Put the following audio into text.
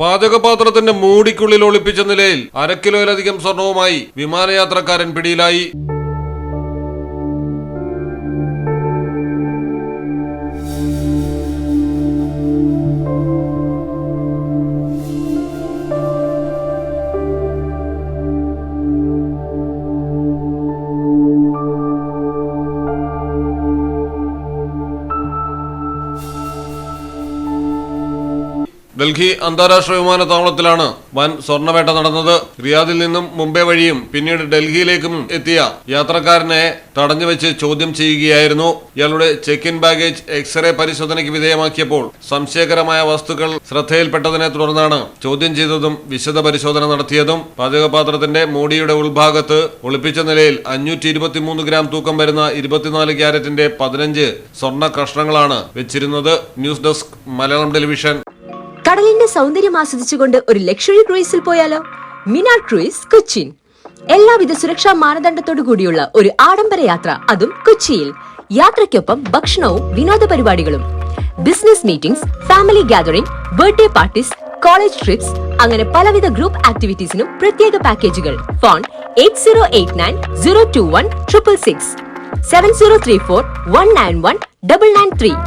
പാചകപാത്രത്തിന്റെ മൂടിക്കുള്ളിൽ ഒളിപ്പിച്ച നിലയിൽ 1/2 കിലോയിലധികം സ്വർണവുമായി വിമാനയാത്രക്കാരൻ പിടിയിലായി. ഡൽഹി അന്താരാഷ്ട്ര വിമാനത്താവളത്തിലാണ് വൻ സ്വർണ്ണവേട്ട നടന്നത്. റിയാദിൽ നിന്നും മുംബൈ വഴിയും പിന്നീട് ഡൽഹിയിലേക്കും എത്തിയ യാത്രക്കാരനെ തടഞ്ഞുവെച്ച് ചോദ്യം ചെയ്യുകയായിരുന്നു. ഇയാളുടെ ചെക്ക് ഇൻ ബാഗേജ് എക്സ്റേ പരിശോധനയ്ക്ക് വിധേയമാക്കിയപ്പോൾ സംശയകരമായ വസ്തുക്കൾ ശ്രദ്ധയിൽപ്പെട്ടതിനെ തുടർന്നാണ് ചോദ്യം ചെയ്തതും വിശദ പരിശോധന നടത്തിയതും. പാചകപാത്രത്തിന്റെ മൂടിയുടെ ഉൾഭാഗത്ത് ഒളിപ്പിച്ച നിലയിൽ 523 ഗ്രാം തൂക്കം വരുന്ന 24 ക്യാരറ്റിന്റെ 15 സ്വർണ്ണ കഷ്ണങ്ങളാണ് വെച്ചിരുന്നത്. News desk Malayalam television. കടലിന്റെ സൗന്ദര്യം ആസ്വദിച്ചുകൊണ്ട് ഒരു ലക്ഷറി ക്രൂയിസിൽ പോയാലോ? മിനാർ ക്രൂയിസ് കൊച്ചിൻ. എല്ലാവിധ സുരക്ഷാ മാനദണ്ഡത്തോടു കൂടിയുള്ള ഒരു ആഡംബര യാത്ര, അതും കൊച്ചിയിൽ. യാത്രയ്ക്കൊപ്പം ഭക്ഷണവും വിനോദ പരിപാടികളും, business meetings, family gathering, birthday parties, college TRIPS, അങ്ങനെ പലവിധ ഗ്രൂപ്പ് ആക്ടിവിറ്റീസിനും പ്രത്യേക പാക്കേജുകൾ. ഫോൺ 8089 021 666 7034 191 993.